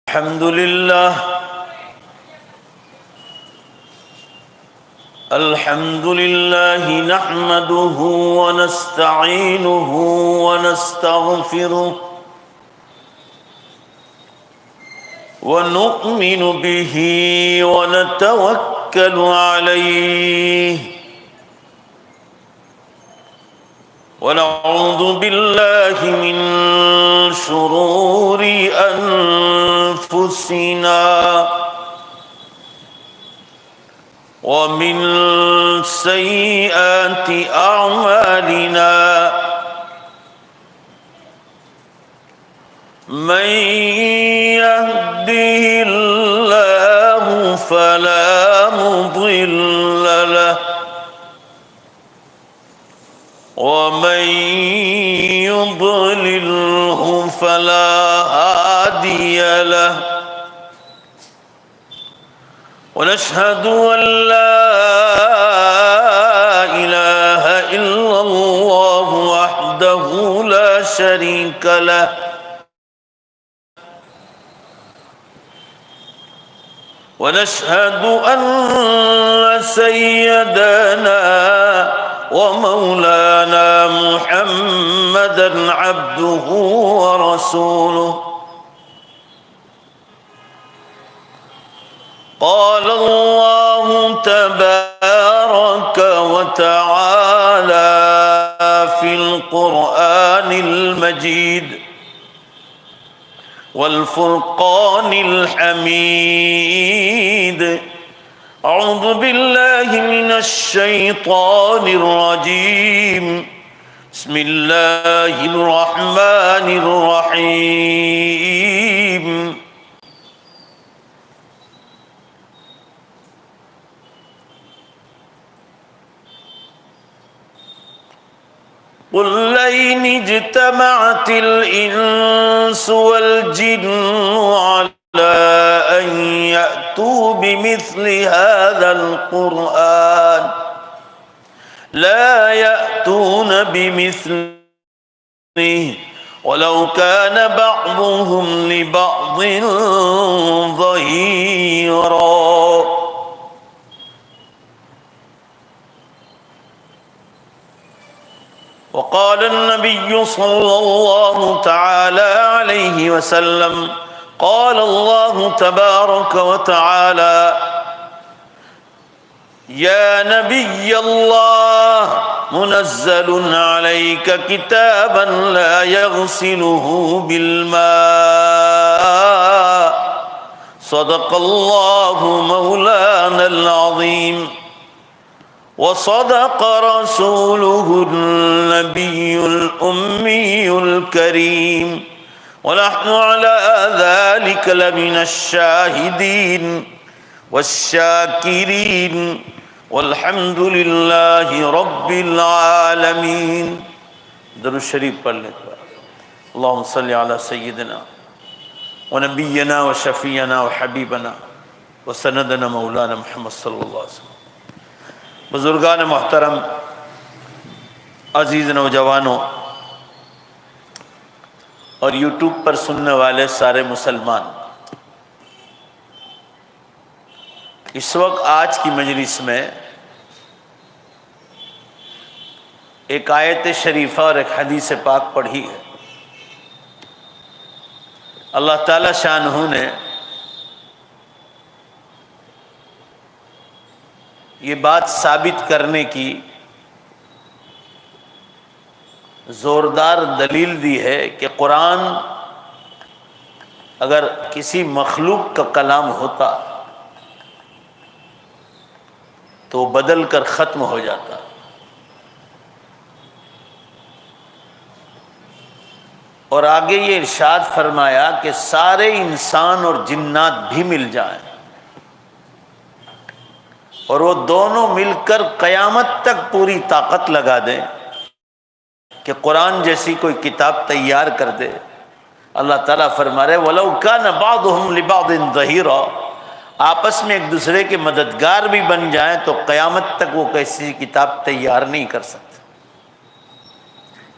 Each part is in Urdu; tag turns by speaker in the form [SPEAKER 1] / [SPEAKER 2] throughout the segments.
[SPEAKER 1] الحمد لله نحمده ونستعينه ونستغفره ونؤمن به ونتوكل عليه ونعوذ بالله من شرور أنفسنا ومن سيئات أعمالنا من يهده الله فلا مضل له ومن يضلله فلا هادي له ونشهد أن لا إله إلا الله وحده لا شريك له ونشهد أن سيدنا ومولانا محمدا عبده ورسوله قال الله تبارك وتعالى في القرآن المجيد والفرقان الحميد أعوذ بالله من الشيطان الرجيم بسم الله الرحمن الرحيم قل لئن اجتمعت الإنس والجن على أن يأتوا بمثل هذا القرآن لا يأتون بمثله ولو كان بعضهم لبعض ظهيرا. وقال النبي صلى الله تعالى عليه وسلم قال الله تبارك وتعالى يا نبي الله منزل عليك كتابا لا يغسله بالماء صدق الله مولانا العظيم وصدق رسوله النبي الأمي الكريم ونحن على ذلك لمن الشاهدين والشاكرين والحمد لله رب العالمين. درود شریف پڑھ لیں. اللهم صل على سيدنا ونبينا وشفيعنا وحبيبنا وسندنا مولانا محمد صلی اللہ علیہ وسلم. بزرگان محترم، عزیز نوجوانوں اور یوٹیوب پر سننے والے سارے مسلمان، اس وقت آج کی مجلس میں ایک آیت شریفہ اور ایک حدیث پاک پڑھی ہے. اللہ تعالی شانہ نے یہ بات ثابت کرنے کی زوردار دلیل دی ہے کہ قرآن اگر کسی مخلوق کا کلام ہوتا تو بدل کر ختم ہو جاتا، اور آگے یہ ارشاد فرمایا کہ سارے انسان اور جنات بھی مل جائیں اور وہ دونوں مل کر قیامت تک پوری طاقت لگا دیں کہ قرآن جیسی کوئی کتاب تیار کر دے. اللہ تعالیٰ فرما رہے وَلَوْ كَانَ بَعْضُهُمْ لِبَعْضٍ ظَهِيرًا، آپس میں ایک دوسرے کے مددگار بھی بن جائیں تو قیامت تک وہ کیسی کتاب تیار نہیں کر سکتے.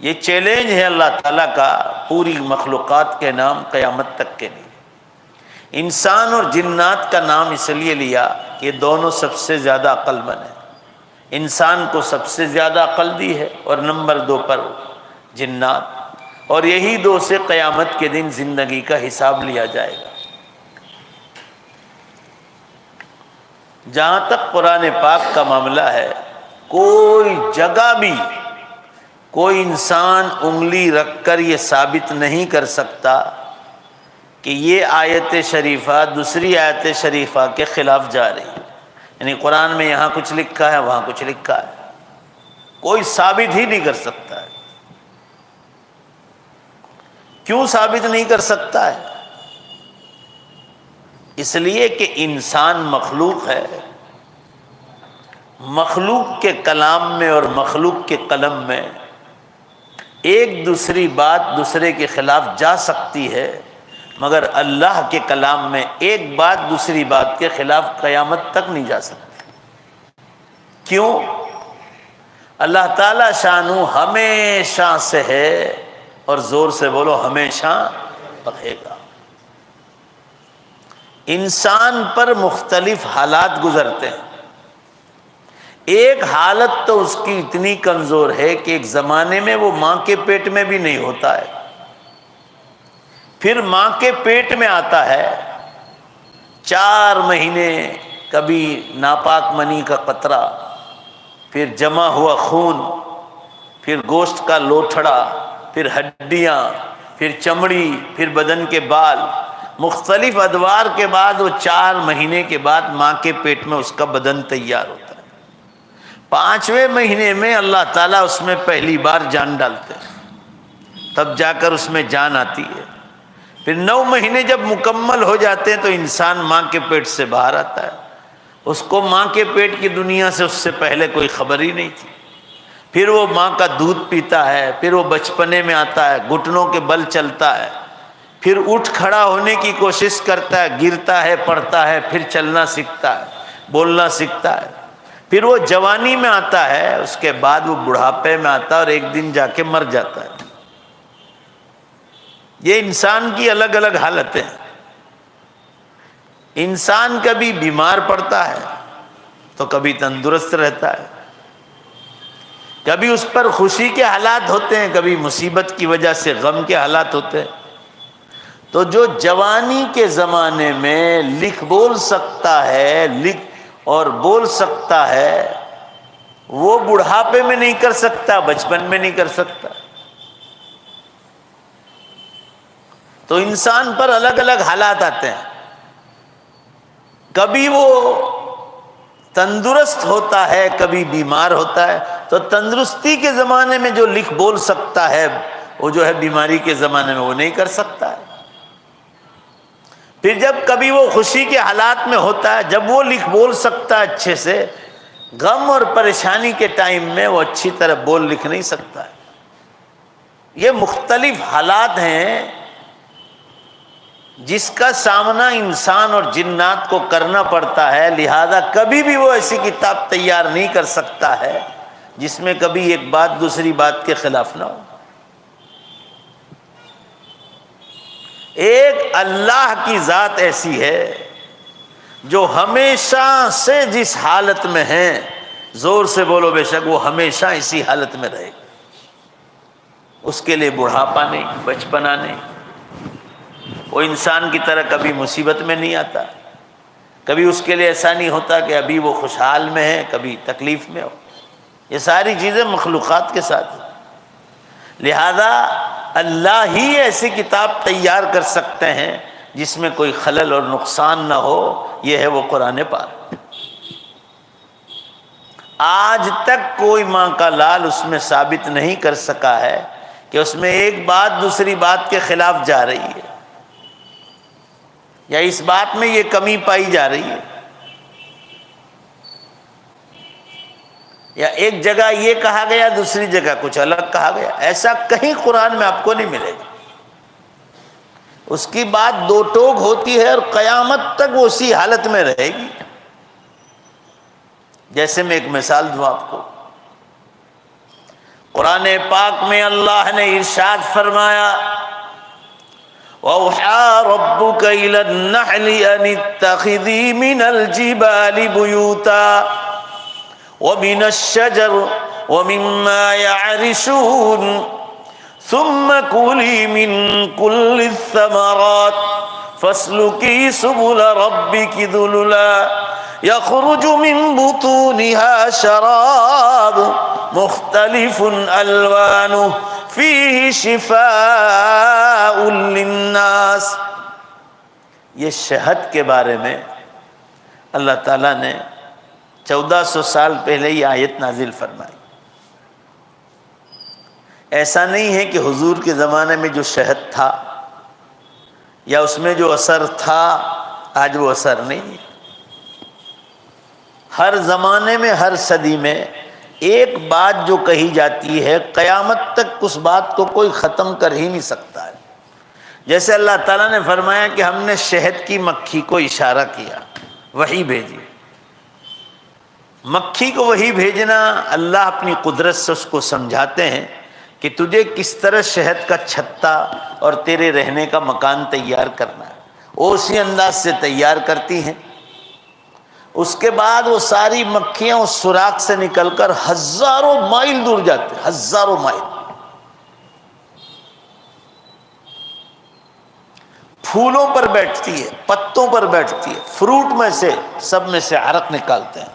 [SPEAKER 1] یہ چیلنج ہے اللہ تعالیٰ کا پوری مخلوقات کے نام قیامت تک کے لیے. انسان اور جنات کا نام اس لیے لیا کہ یہ دونوں سب سے زیادہ عقل مند ہیں۔ انسان کو سب سے زیادہ عقل دی ہے اور نمبر 2 پر جنات، اور یہی 2 سے قیامت کے دن زندگی کا حساب لیا جائے گا۔ جہاں تک قرآن پاک کا معاملہ ہے، کوئی جگہ بھی کوئی انسان انگلی رکھ کر یہ ثابت نہیں کر سکتا کہ یہ آیت شریفہ دوسری آیت شریفہ کے خلاف جا رہی ہے، یعنی قرآن میں یہاں کچھ لکھا ہے وہاں کچھ لکھا ہے، کوئی ثابت ہی نہیں کر سکتا ہے۔ کیوں ثابت نہیں کر سکتا ہے؟ اس لیے کہ انسان مخلوق ہے، مخلوق کے کلام میں اور مخلوق کے قلم میں ایک دوسری بات دوسرے کے خلاف جا سکتی ہے، مگر اللہ کے کلام میں ایک بات دوسری بات کے خلاف قیامت تک نہیں جا سکتی۔ کیوں؟ اللہ تعالی شانہ ہمیشہ سے ہے، اور زور سے بولو ہمیشہ رہے گا۔ انسان پر مختلف حالات گزرتے ہیں۔ ایک حالت تو اس کی اتنی کمزور ہے کہ ایک زمانے میں وہ ماں کے پیٹ میں بھی نہیں ہوتا ہے، پھر ماں کے پیٹ میں آتا ہے، 4 مہینے کبھی ناپاک منی کا قطرہ، پھر جمع ہوا خون، پھر گوشت کا لوتھڑا، پھر ہڈیاں، پھر چمڑی، پھر بدن کے بال، مختلف ادوار کے بعد وہ 4 مہینے کے بعد ماں کے پیٹ میں اس کا بدن تیار ہوتا ہے۔ 5ویں مہینے میں اللہ تعالیٰ اس میں پہلی بار جان ڈالتے ہیں، تب جا کر اس میں جان آتی ہے۔ پھر 9 مہینے جب مکمل ہو جاتے ہیں تو انسان ماں کے پیٹ سے باہر آتا ہے۔ اس کو ماں کے پیٹ کی دنیا سے اس سے پہلے کوئی خبر ہی نہیں تھی۔ پھر وہ ماں کا دودھ پیتا ہے، پھر وہ بچپنے میں آتا ہے، گھٹنوں کے بل چلتا ہے، پھر اٹھ کھڑا ہونے کی کوشش کرتا ہے، گرتا ہے، پڑتا ہے، پھر چلنا سیکھتا ہے، بولنا سیکھتا ہے، پھر وہ جوانی میں آتا ہے، اس کے بعد وہ بڑھاپے میں آتا ہے اور ایک دن جا کے مر جاتا ہے۔ یہ انسان کی الگ الگ حالتیں ہیں۔ انسان کبھی بیمار پڑتا ہے تو کبھی تندرست رہتا ہے، کبھی اس پر خوشی کے حالات ہوتے ہیں، کبھی مصیبت کی وجہ سے غم کے حالات ہوتے ہیں۔ تو جو جوانی کے زمانے میں لکھ بول سکتا ہے، لکھ اور بول سکتا ہے، وہ بڑھاپے میں نہیں کر سکتا، بچپن میں نہیں کر سکتا۔ تو انسان پر الگ الگ حالات آتے ہیں، کبھی وہ تندرست ہوتا ہے، کبھی بیمار ہوتا ہے۔ تو تندرستی کے زمانے میں جو لکھ بول سکتا ہے، وہ جو ہے بیماری کے زمانے میں وہ نہیں کر سکتا ہے۔ پھر جب کبھی وہ خوشی کے حالات میں ہوتا ہے، جب وہ لکھ بول سکتا ہے اچھے سے، غم اور پریشانی کے ٹائم میں وہ اچھی طرح بول لکھ نہیں سکتا ہے۔ یہ مختلف حالات ہیں جس کا سامنا انسان اور جنات کو کرنا پڑتا ہے، لہذا کبھی بھی وہ ایسی کتاب تیار نہیں کر سکتا ہے جس میں کبھی ایک بات دوسری بات کے خلاف نہ ہو۔ ایک اللہ کی ذات ایسی ہے جو ہمیشہ سے جس حالت میں ہے، زور سے بولو بے شک، وہ ہمیشہ اسی حالت میں رہے گا۔ اس کے لیے بڑھاپا نہیں، بچپنا نہیں، وہ انسان کی طرح کبھی مصیبت میں نہیں آتا، کبھی اس کے لیے ایسا نہیں ہوتا کہ ابھی وہ خوشحال میں ہے، کبھی تکلیف میں ہو۔ یہ ساری چیزیں مخلوقات کے ساتھ ہیں، لہذا اللہ ہی ایسی کتاب تیار کر سکتے ہیں جس میں کوئی خلل اور نقصان نہ ہو۔ یہ ہے وہ قرآن پاک۔ آج تک کوئی ماں کا لال اس میں ثابت نہیں کر سکا ہے کہ اس میں ایک بات دوسری بات کے خلاف جا رہی ہے، یا اس بات میں یہ کمی پائی جا رہی ہے، یا ایک جگہ یہ کہا گیا دوسری جگہ کچھ الگ کہا گیا۔ ایسا کہیں قرآن میں آپ کو نہیں ملے گا۔ اس کی بات دو ٹوک ہوتی ہے اور قیامت تک وہ اسی حالت میں رہے گی۔ جیسے میں ایک مثال دوں آپ کو، قرآن پاک میں اللہ نے ارشاد فرمایا وَأَوْحَىٰ رَبُّكَ إِلَى النَّحْلِ أَنِ اتَّخِذِي مِنَ الْجِبَالِ بُيُوتًا وَمِنَ الشَّجَرِ وَمِمَّا يَعْرِشُونَ ثُمَّ كُلِي مِن كُلِّ الثَّمَرَاتِ فَاسْلُكِي سُبُلَ رَبِّكِ ذُلُلًا يَخْرُجُ مِن بُطُونِهَا شَرَابٌ مُخْتَلِفٌ أَلْوَانُهُ فِيهِ شِفَاءٌ لِلنَّاسِ۔ یہ شہد کے بارے میں اللہ تعالیٰ نے 1400 سال پہلے یہ آیت نازل فرمائی۔ ایسا نہیں ہے کہ حضور کے زمانے میں جو شہد تھا یا اس میں جو اثر تھا آج وہ اثر نہیں ہے۔ ہر زمانے میں، ہر صدی میں ایک بات جو کہی جاتی ہے قیامت تک اس بات کو کوئی ختم کر ہی نہیں سکتا ہے۔ جیسے اللہ تعالیٰ نے فرمایا کہ ہم نے شہد کی مکھی کو اشارہ کیا، وحی بھیجی۔ مکھی کو وحی بھیجنا، اللہ اپنی قدرت سے اس کو سمجھاتے ہیں کہ تجھے کس طرح شہد کا چھتا اور تیرے رہنے کا مکان تیار کرنا ہے، وہ اسی انداز سے تیار کرتی ہیں۔ اس کے بعد وہ ساری مکھیاں اس سوراخ سے نکل کر ہزاروں مائل دور جاتے ہیں، ہزاروں مائل، پھولوں پر بیٹھتی ہے، پتوں پر بیٹھتی ہے، فروٹ میں سے سب میں سے عرق نکالتے ہیں۔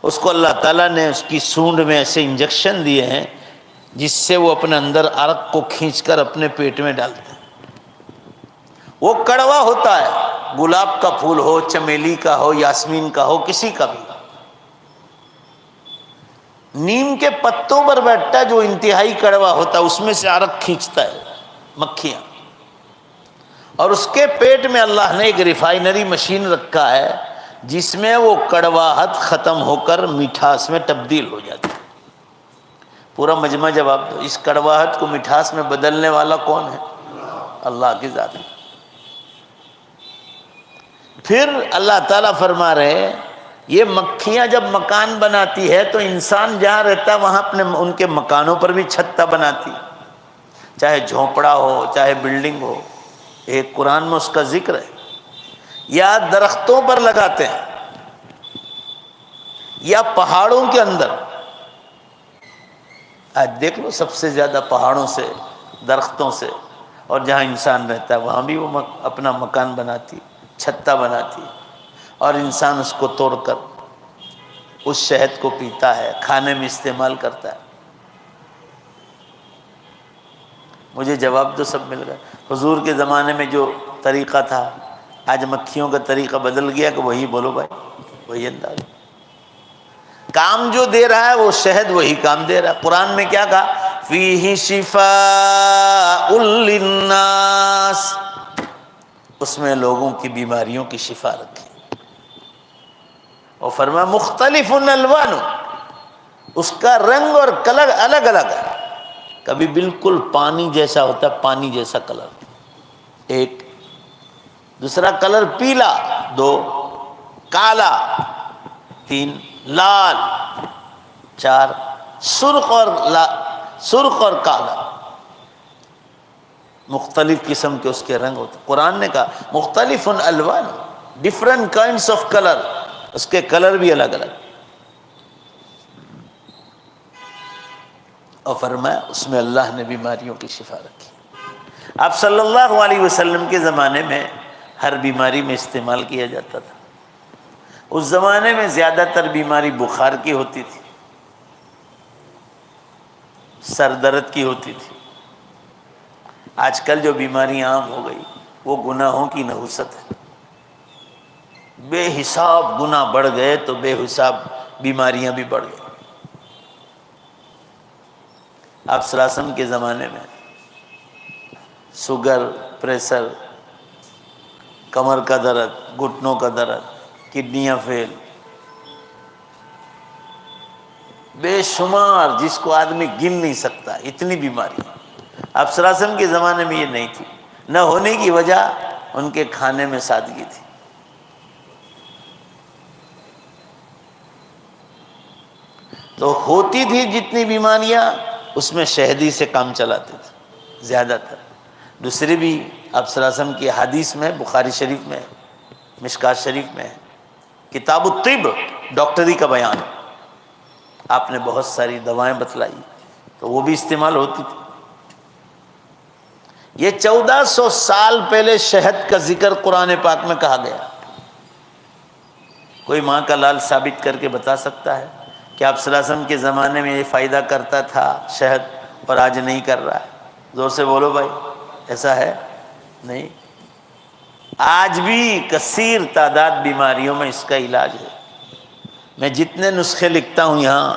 [SPEAKER 1] اس کو اللہ تعالیٰ نے اس کی سونڈ میں ایسے انجیکشن دیے ہیں جس سے وہ اپنے اندر عرق کو کھینچ کر اپنے پیٹ میں ڈالتے ہیں۔ وہ کڑوا ہوتا ہے، گلاب کا پھول ہو، چمیلی کا ہو، یاسمین کا ہو، کسی کا بھی۔ نیم کے پتوں پر بیٹھتا ہے جو انتہائی کڑوا ہوتا ہے، اس میں سے عرق کھینچتا ہے مکھیاں، اور اس کے پیٹ میں اللہ نے ایک ریفائنری مشین رکھا ہے جس میں وہ کڑواہٹ ختم ہو کر مٹھاس میں تبدیل ہو جاتی ہے۔ پورا مجمع جواب دو، اس کڑواہٹ کو مٹھاس میں بدلنے والا کون ہے؟ اللہ کی ذات ہے۔ پھر اللہ تعالیٰ فرما رہے ہیں یہ مکھیاں جب مکان بناتی ہے تو انسان جہاں رہتا ہے وہاں اپنے ان کے مکانوں پر بھی چھتا بناتی، چاہے جھونپڑا ہو چاہے بلڈنگ ہو، ایک قرآن میں اس کا ذکر ہے۔ یا درختوں پر لگاتے ہیں یا پہاڑوں کے اندر۔ آج دیکھ لو سب سے زیادہ پہاڑوں سے، درختوں سے، اور جہاں انسان رہتا ہے وہاں بھی وہ اپنا مکان بناتی، چھتا بناتی، اور انسان اس کو توڑ کر اس شہد کو پیتا ہے، کھانے میں استعمال کرتا ہے۔ مجھے جواب تو سب مل گیا۔ حضور کے زمانے میں جو طریقہ تھا آج مکھیوں کا طریقہ بدل گیا کہ وہی بولو بھائی، وہی انداز کام جو دے رہا ہے وہ شہد وہی کام دے رہا ہے۔ قرآن میں کیا کہا؟ فیہ شفاء للناس، اس میں لوگوں کی بیماریوں کی شفا رکھی، اور فرمایا مختلف الوان، اس کا رنگ اور کلر الگ الگ ہے۔ کبھی بالکل پانی جیسا ہوتا ہے، پانی جیسا کلر ایک، دوسرا کلر پیلا، دو کالا، تین لال، چار سرخ اور کالا، مختلف قسم کے اس کے رنگ ہوتے۔ قرآن نے کہا مختلف الوان، ڈفرنٹ کائنڈس آف کلر، اس کے کلر بھی الگ الگ، اور فرمایا اس میں اللہ نے بیماریوں کی شفا رکھی۔ آپ صلی اللہ علیہ وسلم کے زمانے میں ہر بیماری میں استعمال کیا جاتا تھا۔ اس زمانے میں زیادہ تر بیماری بخار کی ہوتی تھی، سر درد کی ہوتی تھی۔ آج کل جو بیماریاں عام ہو گئی وہ گناہوں کی نحوست ہے۔ بے حساب گناہ بڑھ گئے تو بے حساب بیماریاں بھی بڑھ گئی۔ آپ صلی اللہ علیہ وسلم کے زمانے میں شوگر، پریشر، کمر کا درد، گھٹنوں کا درد، کڈنیاں فیل، بے شمار جس کو آدمی گن نہیں سکتا، اتنی بیماری۔ آپ صلی اللہ علیہ وسلم کے زمانے میں یہ نہیں تھی، نہ ہونے کی وجہ ان کے کھانے میں سادگی تھی۔ تو ہوتی تھی جتنی بیماریاں اس میں شہدی سے کام چلاتے تھے زیادہ تر، دوسری بھی آپ صلی اللہ علیہ وسلم کی حدیث میں، بخاری شریف میں، مشکات شریف میں، کتاب الطب، ڈاکٹری کا بیان، آپ نے بہت ساری دوائیں بتلائی تو وہ بھی استعمال ہوتی تھی۔ یہ 1400 سال پہلے شہد کا ذکر قرآن پاک میں کہا گیا۔ کوئی ماں کا لال ثابت کر کے بتا سکتا ہے کہ آپ صلی اللہ علیہ وسلم کے زمانے میں یہ فائدہ کرتا تھا شہد اور آج نہیں کر رہا ہے؟ زور سے بولو بھائی، ایسا ہے؟ نہیں۔ آج بھی کثیر تعداد بیماریوں میں اس کا علاج ہے۔ میں جتنے نسخے لکھتا ہوں یہاں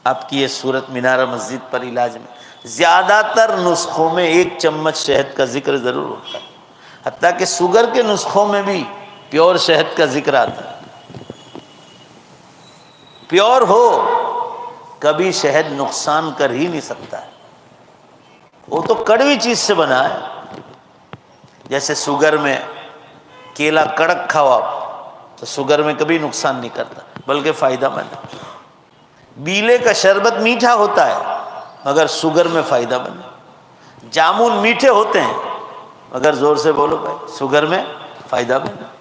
[SPEAKER 1] آپ کی یہ صورت مینارہ مسجد پر علاج میں، زیادہ تر نسخوں میں 1 چمچ شہد کا ذکر ضرور ہوتا ہے، حتیٰ کہ شوگر کے نسخوں میں بھی پیور شہد کا ذکر آتا ہے۔ پیور ہو، کبھی شہد نقصان کر ہی نہیں سکتا ہے، وہ تو کڑوی چیز سے بنا ہے۔ جیسے شوگر میں کیلا کڑک کھاؤ آپ تو شوگر میں کبھی نقصان نہیں کرتا بلکہ فائدہ مند ہے۔ بیلے کا شربت میٹھا ہوتا ہے مگر شوگر میں فائدہ مند ہے۔ جامن میٹھے ہوتے ہیں مگر زور سے بولو بھائی شوگر میں فائدہ مند ہے۔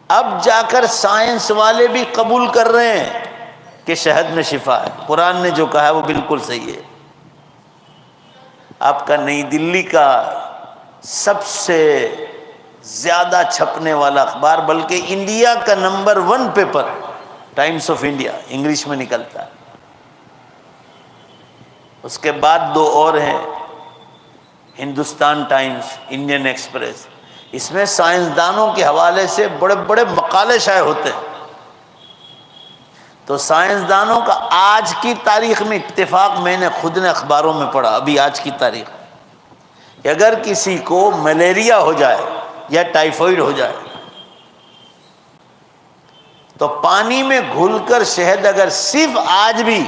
[SPEAKER 1] اب جا کر سائنس والے بھی قبول کر رہے ہیں کہ شہد میں شفا ہے۔ قرآن نے جو کہا ہے وہ بالکل صحیح ہے۔ آپ کا نئی دلی کا سب سے زیادہ چھپنے والا اخبار، بلکہ انڈیا کا number 1 paper, Times of India, English میں نکلتا ہے۔ اس کے بعد 2 اور ہیں، ہندوستان ٹائمز، انڈین ایکسپریس۔ اس میں سائنسدانوں کے حوالے سے بڑے بڑے مقالے شائع ہوتے ہیں۔ تو سائنسدانوں کا آج کی تاریخ میں اتفاق، میں نے خود نے اخباروں میں پڑھا ابھی آج کی تاریخ، کہ اگر کسی کو ملیریا ہو جائے یا ٹائیفائڈ ہو جائے تو پانی میں گھل کر شہد، اگر صرف آج بھی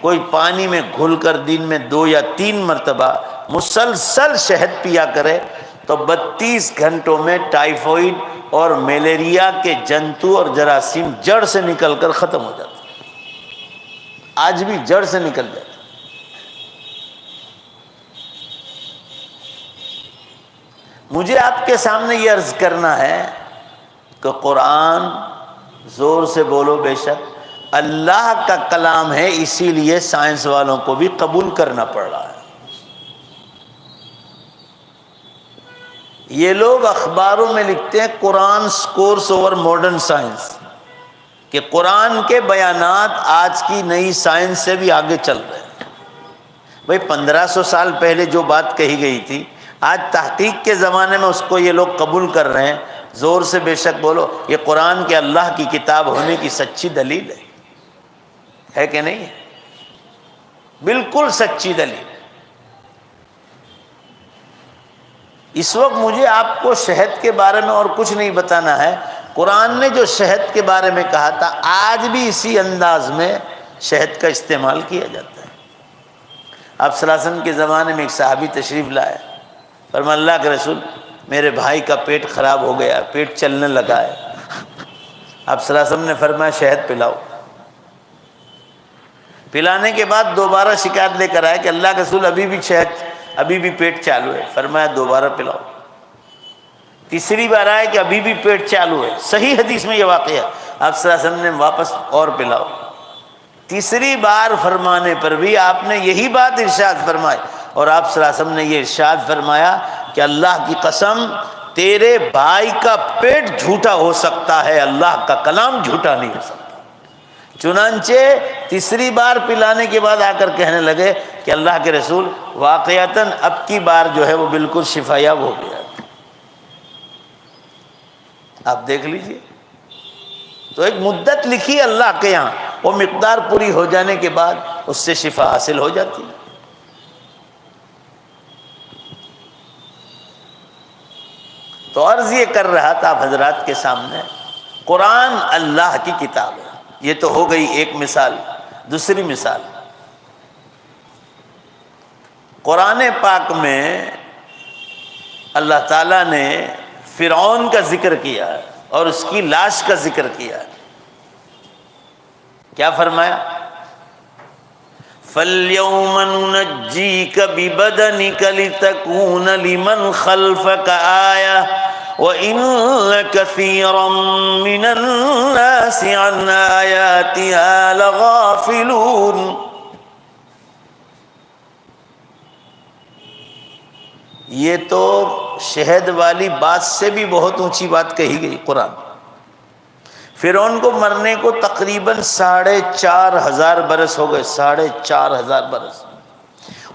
[SPEAKER 1] کوئی پانی میں گھل کر دن میں 2 یا 3 مرتبہ مسلسل شہد پیا کرے تو 32 گھنٹوں میں ٹائیفائڈ اور ملیریا کے جنتو اور جراثیم جڑ سے نکل کر ختم ہو جاتے ہیں۔ آج بھی جڑ سے نکل جاتے ہیں۔ مجھے آپ کے سامنے یہ عرض کرنا ہے کہ قرآن، زور سے بولو بے شک، اللہ کا کلام ہے، اسی لیے سائنس والوں کو بھی قبول کرنا پڑ رہا ہے۔ یہ لوگ اخباروں میں لکھتے ہیں قرآن سکورز اوور ماڈرن سائنس، کہ قرآن کے بیانات آج کی نئی سائنس سے بھی آگے چل رہے ہیں۔ بھئی 1500 سال پہلے جو بات کہی گئی تھی، آج تحقیق کے زمانے میں اس کو یہ لوگ قبول کر رہے ہیں۔ زور سے بے شک بولو، یہ قرآن کے اللہ کی کتاب ہونے کی سچی دلیل ہے کہ نہیں؟ بالکل سچی دلیل۔ اس وقت مجھے آپ کو شہد کے بارے میں اور کچھ نہیں بتانا ہے۔ قرآن نے جو شہد کے بارے میں کہا تھا، آج بھی اسی انداز میں شہد کا استعمال کیا جاتا ہے۔ آپ صلی اللہ علیہ وسلم کے زمانے میں ایک صحابی تشریف لائے، فرمایا اللہ کے رسول میرے بھائی کا پیٹ خراب ہو گیا، پیٹ چلنے لگا ہے۔ آپ صلی اللہ علیہ وسلم نے فرمایا شہد پلاؤ۔ پلانے کے بعد دوبارہ شکایت لے کر آئے کہ اللہ کے رسول ابھی بھی پیٹ چالو ہے۔ فرمایا دوبارہ پلاؤ۔ تیسری بار آئے کہ ابھی بھی پیٹ چالو ہے، صحیح حدیث میں یہ واقعہ ہے۔ آپ صلی اللہ علیہ وسلم نے واپس اور پلاؤ۔ تیسری بار فرمانے پر بھی آپ نے یہی بات ارشاد فرمائی، اور آپ صلی اللہ علیہ وسلم نے یہ ارشاد فرمایا کہ اللہ کی قسم تیرے بھائی کا پیٹ جھوٹا ہو سکتا ہے، اللہ کا کلام جھوٹا نہیں ہو سکتا۔ چنانچہ تیسری بار پلانے کے بعد آ کر کہنے لگے کہ اللہ کے رسول واقعتاً اب کی بار جو ہے وہ بالکل شفا یاب ہو گیا۔ آپ دیکھ لیجئے، تو ایک مدت لکھی اللہ کے یہاں، وہ مقدار پوری ہو جانے کے بعد اس سے شفا حاصل ہو جاتی ہے۔ تو عرض یہ کر رہا تھا آپ حضرات کے سامنے، قرآن اللہ کی کتاب ہے۔ یہ تو ہو گئی ایک مثال۔ دوسری مثال، قرآن پاک میں اللہ تعالیٰ نے فرعون کا ذکر کیا ہے اور اس کی لاش کا ذکر کیا ہے۔ کیا فرمایا؟ فَالْيَوْمَ نُنَجِّيكَ بِبَدَنِكَ لِتَكُونَ لِمَنْ خَلْفَكَ آيَةً وَإِنَّ كَثِيرًا مِّنَ النَّاسِ عَنْ آيَاتِهَا لَغَافِلُونَ۔ یہ تو شہد والی بات سے بھی بہت اونچی بات کہی گئی قرآن۔ فرعون کو مرنے کو تقریباً 4,500 برس ہو گئے، 4,500 برس۔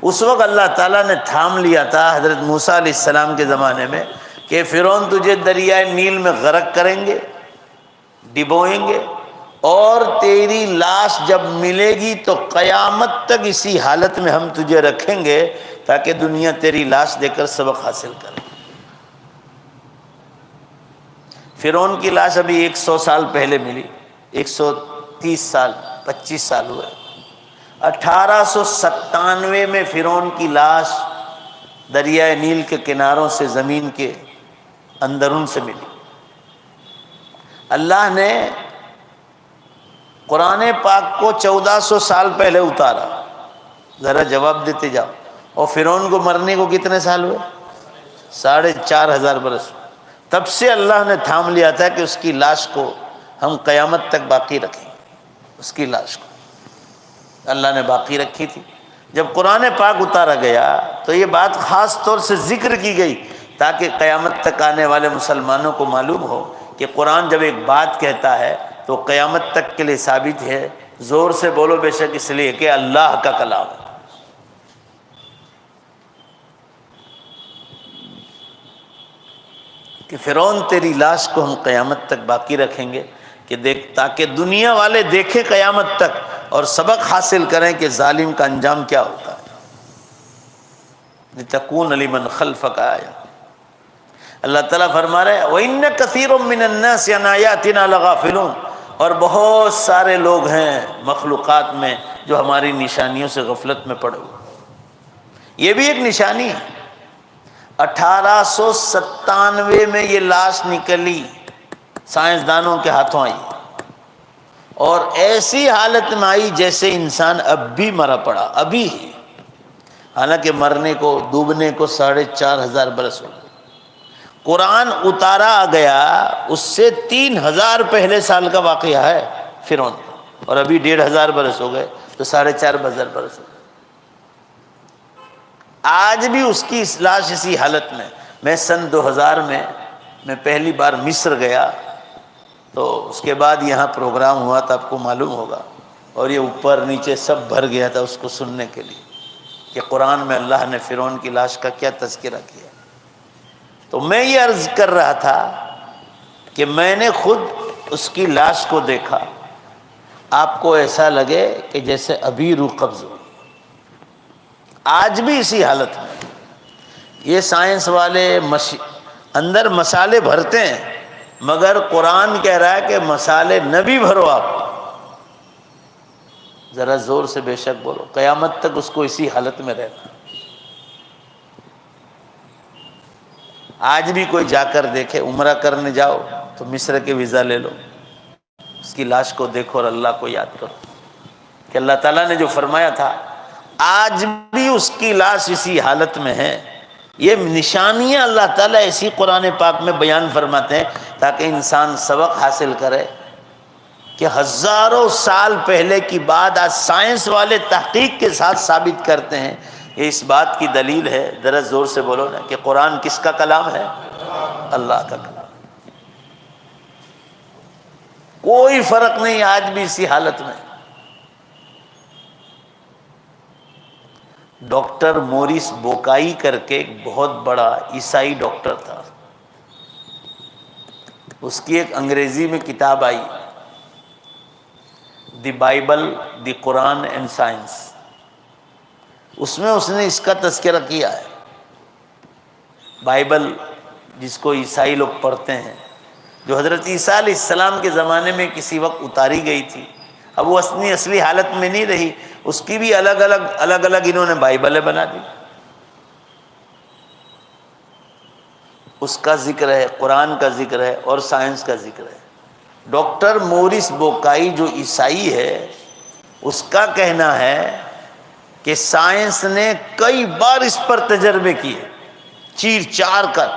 [SPEAKER 1] اس وقت اللہ تعالیٰ نے تھام لیا تھا حضرت موسیٰ علیہ السلام کے زمانے میں کہ فرعون تجھے دریائے نیل میں غرق کریں گے، ڈبوئیں گے، اور تیری لاش جب ملے گی تو قیامت تک اسی حالت میں ہم تجھے رکھیں گے تاکہ دنیا تیری لاش دے کر سبق حاصل کرے۔ فرعون کی لاش ابھی 100 سال پہلے ملی، 130 سال 25 سال ہوئے۔ 1897 میں فرعون کی لاش دریائے نیل کے کناروں سے زمین کے اندرون سے ملی۔ اللہ نے قرآن پاک کو 1400 سال پہلے اتارا، ذرا جواب دیتے جاؤ۔ اور فرعون کو مرنے کو کتنے سال ہوئے؟ 4,500 برس۔ تب سے اللہ نے تھام لیا تھا کہ اس کی لاش کو ہم قیامت تک باقی رکھیں گے۔ اس کی لاش کو اللہ نے باقی رکھی تھی۔ جب قرآن پاک اتارا گیا تو یہ بات خاص طور سے ذکر کی گئی تاکہ قیامت تک آنے والے مسلمانوں کو معلوم ہو کہ قرآن جب ایک بات کہتا ہے تو قیامت تک کے لیے ثابت ہے۔ زور سے بولو بے شک، اس لیے کہ اللہ کا کلام ہے۔ کہ فرعون تیری لاش کو ہم قیامت تک باقی رکھیں گے کہ تاکہ دنیا والے دیکھیں قیامت تک اور سبق حاصل کریں کہ ظالم کا انجام کیا ہوتا ہے۔ لِتَكُونَ لِمَنْ خَلْفَكَ آیَةً۔ اللہ تعالیٰ فرما رہے ہیں وَإِنَّ كَثِيرٌ مِّنَ النَّاسِ عَنْ آیَاتِنَا لَغَافِلُونَ، اور بہت سارے لوگ ہیں مخلوقات میں جو ہماری نشانیوں سے غفلت میں پڑے ہوئے۔ یہ بھی ایک نشانی ہے۔ 1897 میں یہ لاش نکلی، سائنسدانوں کے ہاتھوں آئی، اور ایسی حالت میں آئی جیسے انسان اب بھی مرا پڑا، ابھی ہی، حالانکہ مرنے کو ڈوبنے کو 4,500 برس ہو گئے۔ قرآن اتارا گیا اس سے 3,000 پہلے سال کا واقعہ ہے فرعون، اور ابھی 1,500 برس ہو گئے تو 4,500 برس ہو گئے۔ آج بھی اس کی لاش اسی حالت میں۔ میں سن 2000 میں پہلی بار مصر گیا تو اس کے بعد یہاں پروگرام ہوا تھا، آپ کو معلوم ہوگا، اور یہ اوپر نیچے سب بھر گیا تھا اس کو سننے کے لیے کہ قرآن میں اللہ نے فرعون کی لاش کا کیا تذکرہ کیا۔ تو میں یہ عرض کر رہا تھا کہ میں نے خود اس کی لاش کو دیکھا، آپ کو ایسا لگے کہ جیسے ابھی روح قبض ہو، آج بھی اسی حالت میں۔ یہ سائنس والے اندر مسالے بھرتے ہیں، مگر قرآن کہہ رہا ہے کہ مسالے نہ بھی بھرو، آپ ذرا زور سے بے شک بولو، قیامت تک اس کو اسی حالت میں رہنا۔ آج بھی کوئی جا کر دیکھے، عمرہ کرنے جاؤ تو مصر کے ویزا لے لو، اس کی لاش کو دیکھو اور اللہ کو یاد کرو کہ اللہ تعالیٰ نے جو فرمایا تھا آج بھی اس کی لاش اسی حالت میں ہے۔ یہ نشانیاں اللہ تعالیٰ اسی قرآن پاک میں بیان فرماتے ہیں تاکہ انسان سبق حاصل کرے کہ ہزاروں سال پہلے کی بات آج سائنس والے تحقیق کے ساتھ ثابت کرتے ہیں۔ یہ اس بات کی دلیل ہے، ذرا زور سے بولو نا، کہ قرآن کس کا کلام ہے؟ اللہ کا کلام۔ کوئی فرق نہیں، آج بھی اسی حالت میں۔ ڈاکٹر موریس بوکائی کر کے ایک بہت بڑا عیسائی ڈاکٹر تھا، اس کی ایک انگریزی میں کتاب آئی، the Bible, the Quran and science. اس میں اس نے اس کا تذکرہ کیا ہے۔ بائبل جس کو عیسائی لوگ پڑھتے ہیں، جو حضرت عیسیٰ علیہ السلام کے زمانے میں کسی وقت اتاری گئی تھی، اب وہ اصلی حالت میں نہیں رہی، اس کی بھی الگ الگ انہوں نے بائبلیں بنا دی۔ اس کا ذکر ہے، قرآن کا ذکر ہے اور سائنس کا ذکر ہے۔ ڈاکٹر موریس بوکائی جو عیسائی ہے، اس کا کہنا ہے کہ سائنس نے کئی بار اس پر تجربے کیے، چیر چار کر،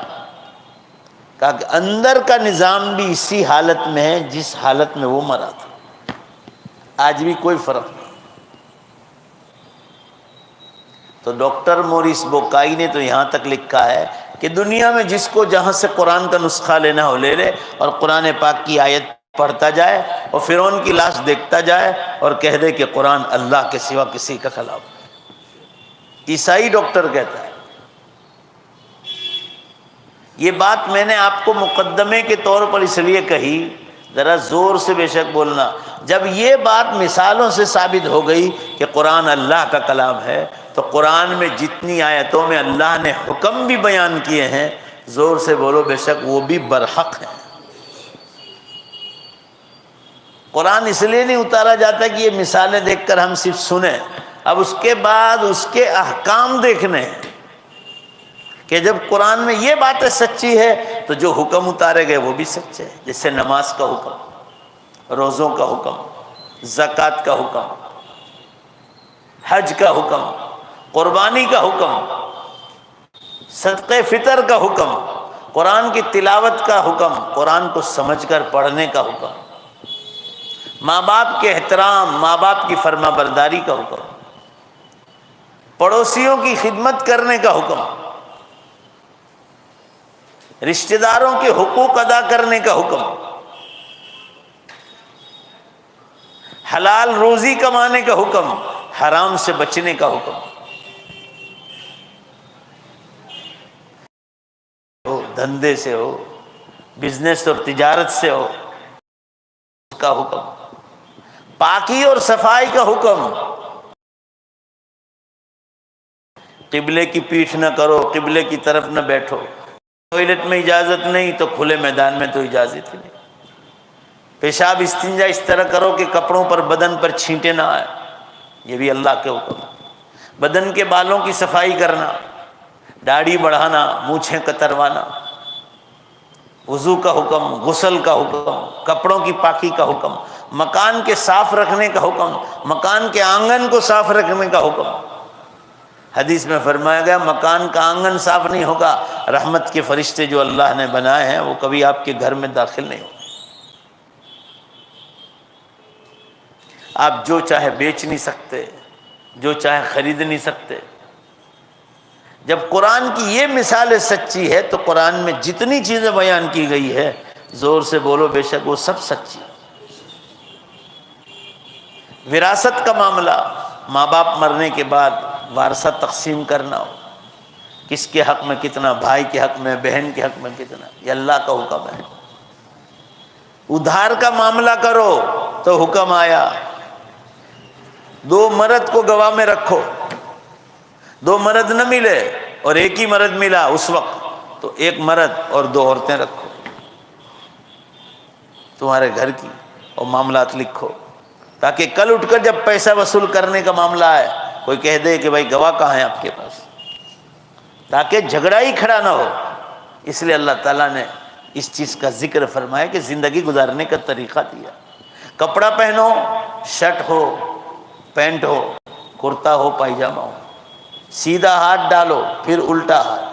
[SPEAKER 1] کہا کہ اندر کا نظام بھی اسی حالت میں ہے جس حالت میں وہ مرا تھا، آج بھی کوئی فرق نہیں۔ تو ڈاکٹر موریس بوکائی نے تو یہاں تک لکھا ہے کہ دنیا میں جس کو جہاں سے قرآن کا نسخہ لینا ہو لے لے، اور قرآن پاک کی آیت پڑھتا جائے اور فرعون کی لاش دیکھتا جائے اور کہہ دے کہ قرآن اللہ کے سوا کسی کا کلام ہے۔ عیسائی ڈاکٹر کہتا ہے۔ یہ بات میں نے آپ کو مقدمے کے طور پر اس لیے کہی، ذرا زور سے بے شک بولنا، جب یہ بات مثالوں سے ثابت ہو گئی کہ قرآن اللہ کا کلام ہے، تو قرآن میں جتنی آیتوں میں اللہ نے حکم بھی بیان کیے ہیں، زور سے بولو بے شک وہ بھی برحق ہیں۔ قرآن اس لیے نہیں اتارا جاتا کہ یہ مثالیں دیکھ کر ہم صرف سنیں، اب اس کے بعد اس کے احکام دیکھنے ہیں کہ جب قرآن میں یہ باتیں سچی ہے تو جو حکم اتارے گئے وہ بھی سچے ہیں، جیسے نماز کا حکم، روزوں کا حکم، زکوٰۃ کا حکم، حج کا حکم، قربانی کا حکم، صدقہ فطر کا حکم، قرآن کی تلاوت کا حکم، قرآن کو سمجھ کر پڑھنے کا حکم، ماں باپ کے احترام، ماں باپ کی فرما برداری کا حکم، پڑوسیوں کی خدمت کرنے کا حکم، رشتہ داروں کے حقوق ادا کرنے کا حکم، حلال روزی کمانے کا حکم، حرام سے بچنے کا حکم، ہو دھندے سے ہو، بزنس اور تجارت سے ہو اس کا حکم، پاکی اور صفائی کا حکم، قبلے کی پیٹھ نہ کرو، قبلے کی طرف نہ بیٹھو، ٹوائلٹ میں اجازت نہیں تو کھلے میدان میں تو اجازت ہی نہیں، پیشاب استنجا اس طرح کرو کہ کپڑوں پر بدن پر چھینٹے نہ آئے، یہ بھی اللہ کے حکم، بدن کے بالوں کی صفائی کرنا، داڑھی بڑھانا، مونچھیں کتروانا، وضو کا حکم، غسل کا حکم، کپڑوں کی پاکی کا حکم، مکان کے صاف رکھنے کا حکم، مکان کے آنگن کو صاف رکھنے کا حکم۔ حدیث میں فرمایا گیا مکان کا آنگن صاف نہیں ہوگا، رحمت کے فرشتے جو اللہ نے بنائے ہیں وہ کبھی آپ کے گھر میں داخل نہیں ہوں۔ آپ جو چاہے بیچ نہیں سکتے، جو چاہے خرید نہیں سکتے۔ جب قرآن کی یہ مثال سچی ہے تو قرآن میں جتنی چیزیں بیان کی گئی ہے، زور سے بولو بے شک وہ سب سچی۔ وراثت کا معاملہ، ماں باپ مرنے کے بعد وارثہ تقسیم کرنا ہو، کس کے حق میں کتنا، بھائی کے حق میں، بہن کے حق میں کتنا، یہ اللہ کا حکم ہے۔ ادھار کا معاملہ کرو تو حکم آیا 2 مرد کو گواہ میں رکھو، 2 مرد نہ ملے اور ایک ہی مرد ملا اس وقت تو 1 مرد اور 2 عورتیں رکھو، تمہارے گھر کی، اور معاملات لکھو، تاکہ کل اٹھ کر جب پیسہ وصول کرنے کا معاملہ آئے کوئی کہہ دے کہ بھائی گواہ کہاں ہیں آپ کے پاس، تاکہ جھگڑا ہی کھڑا نہ ہو۔ اس لیے اللہ تعالیٰ نے اس چیز کا ذکر فرمایا کہ زندگی گزارنے کا طریقہ دیا۔ کپڑا پہنو، شرٹ ہو، پینٹ ہو، کرتا ہو، پائجامہ ہو، سیدھا ہاتھ ڈالو پھر الٹا ہاتھ،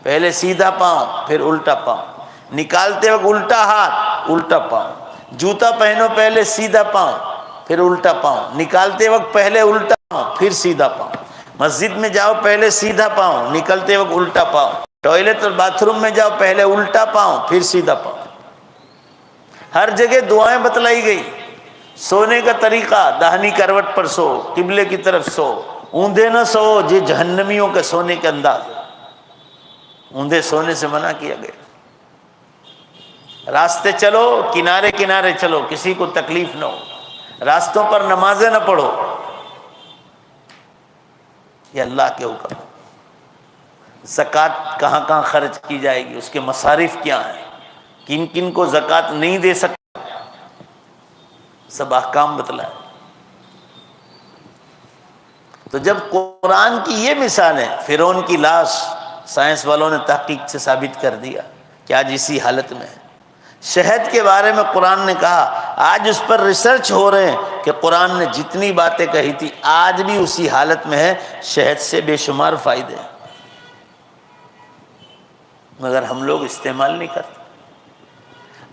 [SPEAKER 1] پہلے سیدھا پاؤں پھر الٹا پاؤں، نکالتے وقت الٹا ہاتھ الٹا پاؤں، جوتا پہنو پہلے سیدھا پاؤں پھر الٹا پاؤں، نکالتے وقت پہلے الٹا پاؤں پھر سیدھا پاؤں، مسجد میں جاؤ پہلے سیدھا پاؤں، نکلتے وقت الٹا پاؤں، ٹوائلٹ اور باتھ روم میں جاؤ پہلے الٹا پاؤں پھر سیدھا پاؤں۔ ہر جگہ دعائیں بتلائی گئی۔ سونے کا طریقہ، داہنی کروٹ پر سو، قبلے کی طرف سو، اوندے نہ سو، یہ جہنمیوں کے سونے کے انداز ہے، اوندے سونے سے منع کیا گیا۔ راستے چلو کنارے کنارے چلو، کسی کو تکلیف نہ ہو، راستوں پر نمازیں نہ پڑھو، یہ اللہ کے حکم۔ زکوٰۃ کہاں کہاں خرچ کی جائے گی، اس کے مصارف کیا ہیں، کن کن کو زکوٰۃ نہیں دے سکتا، سب احکام بتلائے۔ تو جب قرآن کی یہ مثالیں، فرعون کی لاش سائنس والوں نے تحقیق سے ثابت کر دیا کہ آج اسی حالت میں ہے، شہد کے بارے میں قرآن نے کہا، آج اس پر ریسرچ ہو رہے ہیں کہ قرآن نے جتنی باتیں کہی تھی آج بھی اسی حالت میں ہے، شہد سے بے شمار فائدے ہیں، مگر ہم لوگ استعمال نہیں کرتے۔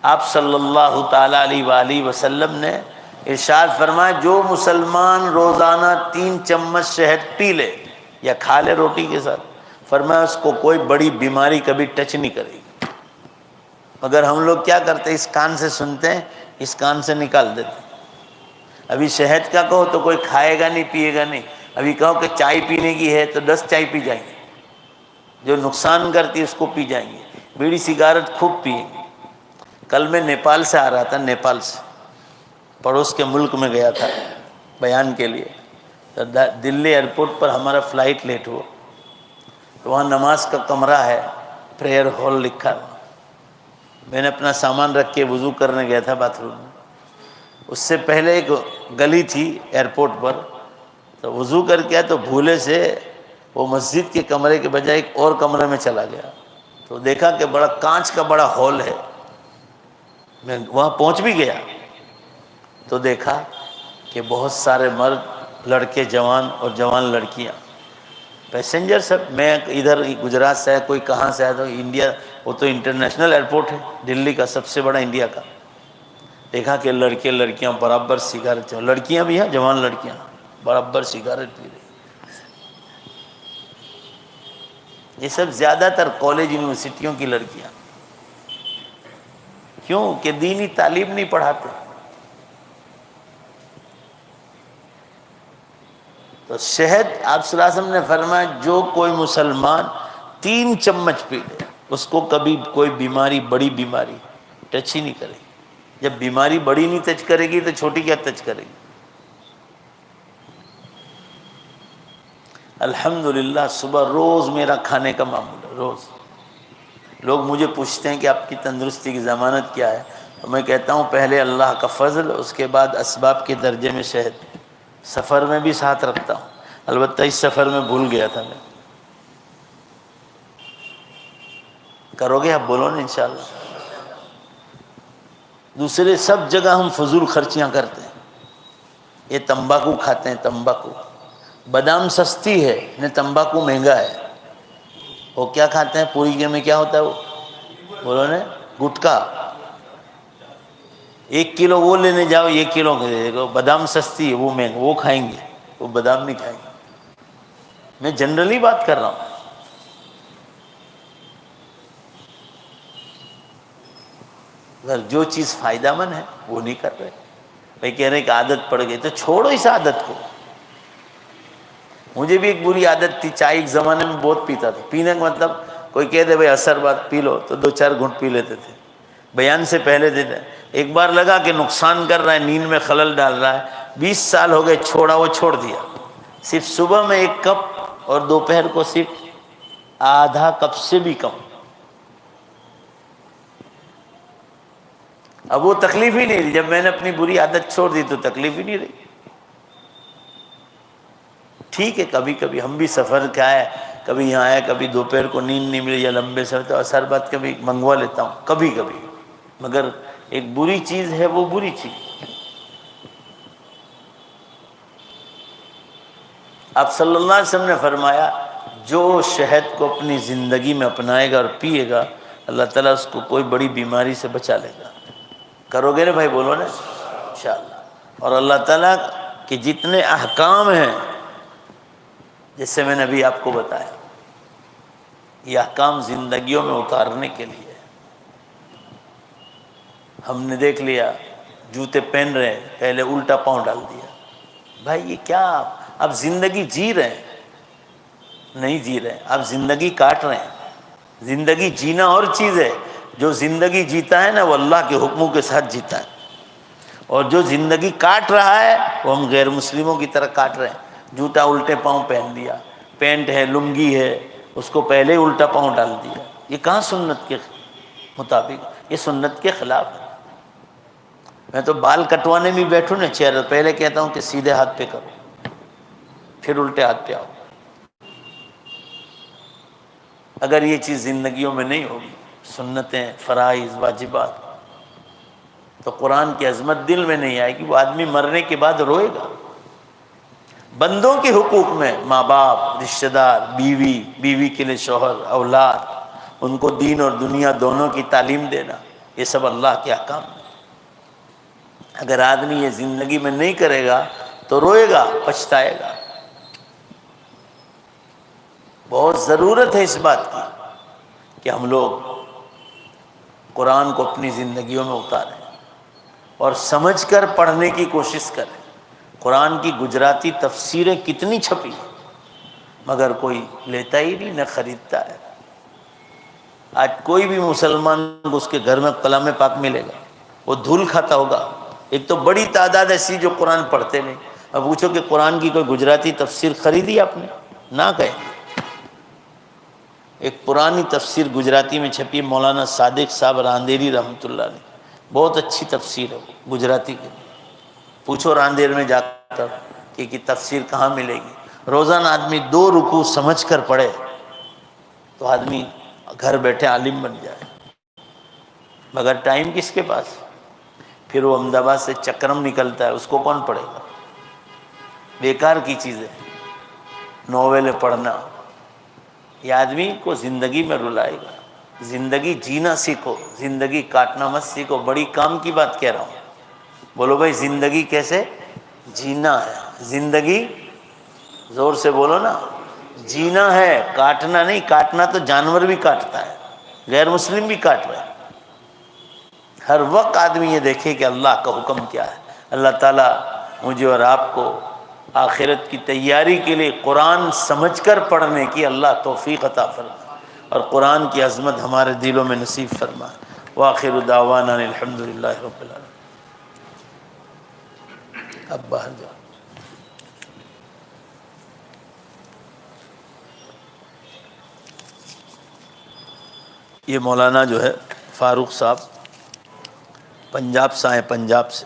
[SPEAKER 1] آپ صلی اللہ تعالی علیہ وآلہ وسلم نے ارشاد فرمایا، جو مسلمان روزانہ 3 چمچ شہد پی لے یا کھا لے روٹی کے ساتھ، فرمایا اس کو کوئی بڑی بیماری کبھی ٹچ نہیں کرے گی۔ مگر ہم لوگ کیا کرتے ہیں، اس کان سے سنتے ہیں، اس کان سے نکال دیتے ہیں۔ ابھی شہد کا کہو تو کوئی کھائے گا نہیں، پیے گا نہیں۔ ابھی کہو کہ چائے پینے کی ہے تو 10 چائے پی جائیں گے، جو نقصان کرتی ہے اس کو پی جائیں گے۔ بیڑی سگارٹ خوب پیئیں گے۔ کل میں نیپال سے آ رہا تھا، نیپال سے پڑوس کے ملک میں گیا تھا بیان کے لیے، تو دلی ایئرپورٹ پر ہمارا فلائٹ لیٹ ہوا، تو وہاں نماز کا کمرہ ہے، پریئر ہال لکھا ہے۔ میں نے اپنا سامان رکھ کے وضو کرنے گیا تھا باتھ روم میں، اس سے پہلے ایک گلی تھی ایئرپورٹ پر، تو وضو کر کے تو بھولے سے وہ مسجد کے کمرے کے بجائے ایک اور کمرے میں چلا گیا، تو دیکھا کہ بڑا کانچ کا بڑا ہال ہے۔ میں وہاں پہنچ بھی گیا تو دیکھا کہ بہت سارے مرد، لڑکے جوان اور جوان لڑکیاں، پیسنجر سب۔ میں ادھر گجرات سے ہے، کوئی کہاں سے ہے، تو انڈیا، وہ تو انٹرنیشنل ایئرپورٹ ہے دلی کا، سب سے بڑا انڈیا کا۔ دیکھا کہ لڑکے لڑکیاں برابر سگریٹ، لڑکیاں بھی ہیں، جوان لڑکیاں برابر سگریٹ پی رہی۔ یہ سب زیادہ تر کالج یونیورسٹیوں کی لڑکیاں، کیوں کہ دینی تعلیم نہیں پڑھاتے۔ تو شہد آپ صلی اللہ علیہ وسلم نے فرمایا، جو کوئی مسلمان 3 چمچ پی لے اس کو کبھی کوئی بیماری، بڑی بیماری ٹچ ہی نہیں کرے گی۔ جب بیماری بڑی نہیں ٹچ کرے گی تو چھوٹی کیا ٹچ کرے گی؟ الحمدللہ صبح روز میرا کھانے کا معمول ہے، روز۔ لوگ مجھے پوچھتے ہیں کہ آپ کی تندرستی کی ضمانت کیا ہے، تو میں کہتا ہوں پہلے اللہ کا فضل، اس کے بعد اسباب کے درجے میں شہد۔ سفر میں بھی ساتھ رکھتا ہوں، البتہ اس سفر میں بھول گیا تھا میں۔ کرو گے آپ؟ بولو نا انشاءاللہ۔ دوسرے سب جگہ ہم فضول خرچیاں کرتے ہیں۔ یہ تمباکو کھاتے ہیں، تمباکو، بادام سستی ہے نہ تمباکو مہنگا ہے۔ وہ کیا کھاتے ہیں، پوری کے میں کیا ہوتا ہے وہ، بولو نا، گٹکا۔ 1 کلو وہ لینے جاؤ، 1 کلو بادام سستی ہے، وہ مہنگا، وہ کھائیں گے، وہ بادام نہیں کھائیں گے۔ میں جنرلی بات کر رہا ہوں۔ اگر جو چیز فائدہ مند ہے وہ نہیں کر رہے، بھائی کہہ رہے کہ عادت پڑ گئی، تو چھوڑو اس عادت کو۔ مجھے بھی ایک بری عادت تھی، چائے ایک زمانے میں بہت پیتا تھا۔ پینے کا مطلب کوئی کہہ دے بھائی عصر بعد پی لو تو 2-4 گھونٹ پی لیتے تھے، بیان سے پہلے دیتے۔ ایک بار لگا کہ نقصان کر رہا ہے، نیند میں خلل ڈال رہا ہے، 20 سال ہو گئے چھوڑا، وہ چھوڑ دیا۔ صرف صبح میں 1 کپ اور دوپہر کو صرف آدھا کپ سے بھی کم۔ اب وہ تکلیف ہی نہیں رہی، جب میں نے اپنی بری عادت چھوڑ دی تو تکلیف ہی نہیں رہی۔ ٹھیک ہے، کبھی کبھی ہم بھی سفر کیا ہے، کبھی یہاں آئے، کبھی دوپہر کو نیند نہیں ملی یا لمبے سفر، تو اثر بعد کبھی منگوا لیتا ہوں کبھی کبھی، مگر ایک بری چیز ہے، وہ بری چیز۔ آپ صلی اللہ علیہ وسلم نے فرمایا، جو شہد کو اپنی زندگی میں اپنائے گا اور پیے گا، اللہ تعالیٰ اس کو کوئی بڑی بیماری سے بچا لے گا۔ کرو گے نا بھائی، بولو نا انشاءاللہ۔ اور اللہ تعالیٰ کے جتنے احکام ہیں، جیسے میں نے ابھی آپ کو بتایا، یہ احکام زندگیوں میں اتارنے کے لیے۔ ہم نے دیکھ لیا جوتے پہن رہے ہیں، پہلے الٹا پاؤں ڈال دیا، بھائی یہ کیا؟ آپ زندگی جی رہے ہیں؟ نہیں جی رہے، آپ زندگی کاٹ رہے ہیں۔ زندگی جینا اور چیز ہے، جو زندگی جیتا ہے نا وہ اللہ کے حکموں کے ساتھ جیتا ہے، اور جو زندگی کاٹ رہا ہے وہ ہم غیر مسلموں کی طرح کاٹ رہے ہیں۔ جوتا الٹے پاؤں پہن دیا، پینٹ ہے، لنگی ہے، اس کو پہلے ہی الٹا پاؤں ڈال دیا۔ یہ کہاں سنت کے مطابق؟ یہ سنت کے خلاف ہے۔ میں تو بال کٹوانے میں بیٹھوں نا چہرہ، پہلے کہتا ہوں کہ سیدھے ہاتھ پہ کرو، پھر الٹے ہاتھ پہ آؤ۔ اگر یہ چیز زندگیوں میں نہیں ہوگی، سنتیں، فرائض، واجبات، تو قرآن کی عظمت دل میں نہیں آئے گی، وہ آدمی مرنے کے بعد روئے گا۔ بندوں کے حقوق میں ماں باپ، رشتہ دار، بیوی، بیوی کے لیے شوہر، اولاد، ان کو دین اور دنیا دونوں کی تعلیم دینا، یہ سب اللہ کے احکام ہیں۔ اگر آدمی یہ زندگی میں نہیں کرے گا تو روئے گا، پچھتائے گا۔ بہت ضرورت ہے اس بات کی کہ ہم لوگ قرآن کو اپنی زندگیوں میں اتاریں اور سمجھ کر پڑھنے کی کوشش کریں۔ قرآن کی گجراتی تفسیریں کتنی چھپی ہیں، مگر کوئی لیتا ہی نہیں، نہ خریدتا ہے۔ آج کوئی بھی مسلمان کو اس کے گھر میں کلام پاک ملے گا، وہ دھول کھاتا ہوگا۔ ایک تو بڑی تعداد ایسی جو قرآن پڑھتے نہیں۔ اب پوچھو کہ قرآن کی کوئی گجراتی تفسیر خریدی آپ نے؟ نہ کہیں۔ ایک پرانی تفسیر گجراتی میں چھپی، مولانا صادق صاحب راندیری رحمۃ اللہ نے، بہت اچھی تفسیر ہے وہ گجراتی کی۔ پوچھو راندیر میں جا کر کہ تفسیر کہاں ملے گی۔ روزانہ آدمی 2 رکوع سمجھ کر پڑھے تو آدمی گھر بیٹھے عالم بن جائے، مگر ٹائم کس کے پاس؟ پھر وہ احمد آباد سے چکرم نکلتا ہے، اس کو کون پڑھے گا؟ بیکار کی چیزیں، ناولیں پڑھنا یہ آدمی کو زندگی میں رلائے گا۔ زندگی جینا سیکھو، زندگی کاٹنا مت سیکھو۔ بڑی کام کی بات کہہ رہا ہوں۔ بولو بھائی زندگی کیسے جینا ہے؟ زندگی زور سے بولو نا، جینا ہے، کاٹنا نہیں۔ کاٹنا تو جانور بھی کاٹتا ہے، غیر مسلم بھی کاٹ رہا ہے۔ ہر وقت آدمی یہ دیکھے کہ اللہ کا حکم کیا ہے۔ اللہ تعالیٰ مجھے اور آپ کو آخرت کی تیاری کے لیے قرآن سمجھ کر پڑھنے کی اللہ توفیق عطا فرمائے، اور قرآن کی عظمت ہمارے دلوں میں نصیب فرمائے۔ وآخر دعوانا الحمد للہ رب العالمین۔ اب باہر جاؤ۔ یہ مولانا جو ہے فاروق صاحب پنجاب سے آئے، پنجاب سے،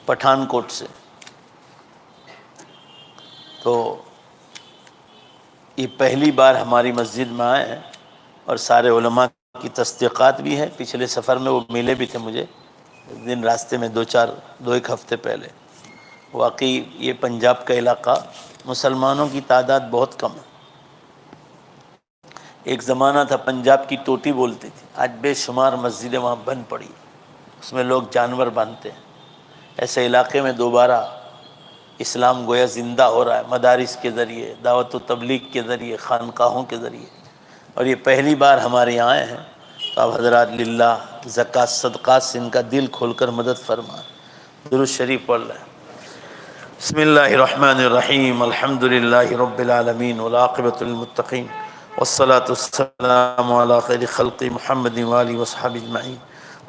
[SPEAKER 1] پٹھان کوٹ سے۔ تو یہ پہلی بار ہماری مسجد میں آئے ہیں، اور سارے علماء کی تصدیقات بھی ہیں۔ پچھلے سفر میں وہ ملے بھی تھے مجھے ایک دن راستے میں، 2-1 ہفتے پہلے۔ واقعی یہ پنجاب کا علاقہ مسلمانوں کی تعداد بہت کم ہے۔ ایک زمانہ تھا پنجاب کی ٹوٹی بولتی تھی، آج بے شمار مسجدیں وہاں بند پڑی، اس میں لوگ جانور باندھتے ہیں۔ ایسے علاقے میں دوبارہ اسلام گویا زندہ ہو رہا ہے، مدارس کے ذریعے، دعوت و تبلیغ کے ذریعے، خانقاہوں کے ذریعے، اور یہ پہلی بار ہمارے یہاں آئے ہیں۔ تو آپ حضرات للہ زکوٰۃ صدقات سے ان کا دل کھول کر مدد فرمائیں۔ درود شریف پڑھ لیں۔ بسم اللہ الرحمن الرحیم، الحمد للہ رب العالمین، والعاقبۃ للمتقین، والصلاة والسلام علی خیر خلق محمد وآلہ وصحبہ اجمعین۔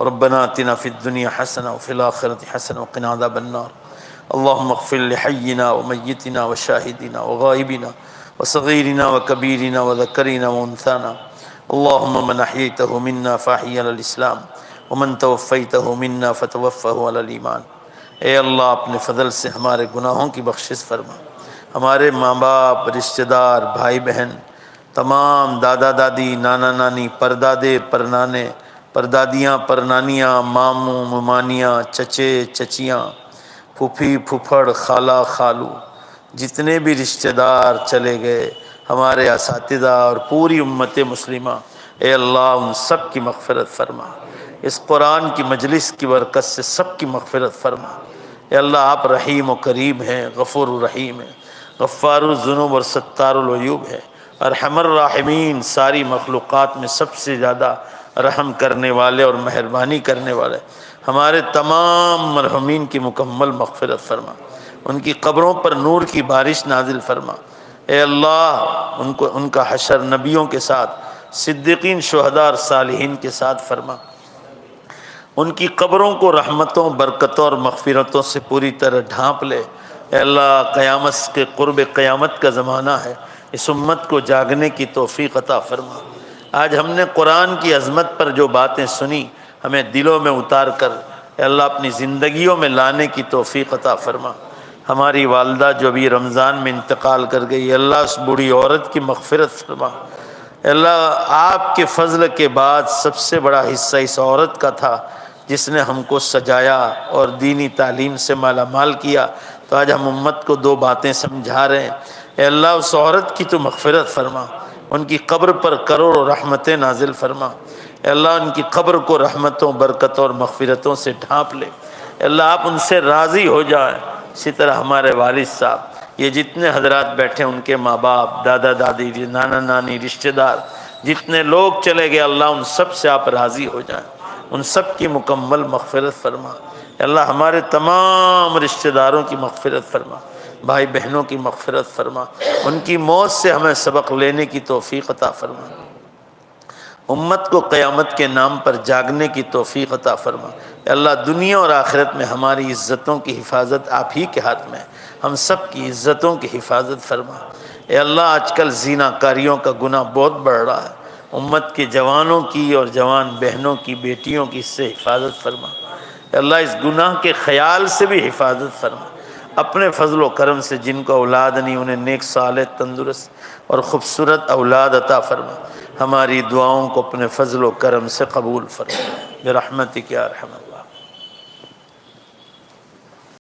[SPEAKER 1] ربنا آتنا فی الدنیا حسنہ وفی الآخرۃ حسنہ وقنا عذاب النار۔ اللهم اغفر لحينا وميتنا وشاهدنا وغائبنا وصغيرنا وكبيرنا وذكرنا وانثانا، اللهم من احييته منا فاحي على الاسلام ومن توفيته منا فتوفه على الايمان۔ اے اللہ اپنے فضل سے ہمارے گناہوں کی بخشش فرما، ہمارے ماں باپ، رشتہ دار، بھائی بہن، تمام دادا دادی، نانا نانی، پردادے پرنانے، پردادیاں پرنانیاں، ماموں ممانیاں، چچے چچیاں، پھوپھی پھوپھڑ، خالہ خالو، جتنے بھی رشتہ دار چلے گئے، ہمارے اساتذہ اور پوری امت مسلمہ، اے اللہ ان سب کی مغفرت فرما۔ اس قرآن کی مجلس کی برکت سے سب کی مغفرت فرما۔ اے اللہ آپ رحیم و کریم ہیں، غفور و رحیم ہیں، غفار الذنوب اور ستار العیوب ہے، ارحم الراحمین، ساری مخلوقات میں سب سے زیادہ رحم کرنے والے اور مہربانی کرنے والے۔ ہمارے تمام مرحومین کی مکمل مغفرت فرما، ان کی قبروں پر نور کی بارش نازل فرما۔ اے اللہ ان کا حشر نبیوں کے ساتھ، صدیقین، شہداء اور صالحین کے ساتھ فرما۔ ان کی قبروں کو رحمتوں، برکتوں اور مغفرتوں سے پوری طرح ڈھانپ لے۔ اے اللہ قیامت کے قرب قیامت کا زمانہ ہے، اس امت کو جاگنے کی توفیق عطا فرما۔ آج ہم نے قرآن کی عظمت پر جو باتیں سنی، ہمیں دلوں میں اتار کر اے اللہ اپنی زندگیوں میں لانے کی توفیق عطا فرما۔ ہماری والدہ جو بھی رمضان میں انتقال کر گئی، اللہ اس بوڑھی عورت کی مغفرت فرما۔ اللہ آپ کے فضل کے بعد سب سے بڑا حصہ اس عورت کا تھا جس نے ہم کو سجایا اور دینی تعلیم سے مالا مال کیا، تو آج ہم امت کو دو باتیں سمجھا رہے ہیں۔ اے اللہ اس عورت کی تو مغفرت فرما، ان کی قبر پر کروڑوں رحمتیں نازل فرما۔ اے اللہ ان کی قبر کو رحمتوں، برکتوں اور مغفرتوں سے ڈھانپ لے۔ اے اللہ آپ ان سے راضی ہو جائیں۔ اسی طرح ہمارے والد صاحب، یہ جتنے حضرات بیٹھے ان کے ماں باپ، دادا دادی، نانا نانی، رشتہ دار، جتنے لوگ چلے گئے، اللہ ان سب سے آپ راضی ہو جائیں، ان سب کی مکمل مغفرت فرما۔ اے اللہ ہمارے تمام رشتہ داروں کی مغفرت فرما، بھائی بہنوں کی مغفرت فرما، ان کی موت سے ہمیں سبق لینے کی توفیق عطا فرما، امت کو قیامت کے نام پر جاگنے کی توفیق عطا فرما۔ اے اللہ دنیا اور آخرت میں ہماری عزتوں کی حفاظت آپ ہی کے ہاتھ میں ہے، ہم سب کی عزتوں کی حفاظت فرما۔ اے اللہ آج کل زنا کاریوں کا گناہ بہت بڑھ رہا ہے، امت کے جوانوں کی اور جوان بہنوں کی، بیٹیوں کی اس سے حفاظت فرما۔ اے اللہ اس گناہ کے خیال سے بھی حفاظت فرما، اپنے فضل و کرم سے جن کو اولاد نہیں انہیں نیک صالح تندرست اور خوبصورت اولاد عطا فرما، ہماری دعاؤں کو اپنے فضل و کرم سے قبول فرما برحمتک یا ارحم الراحمین۔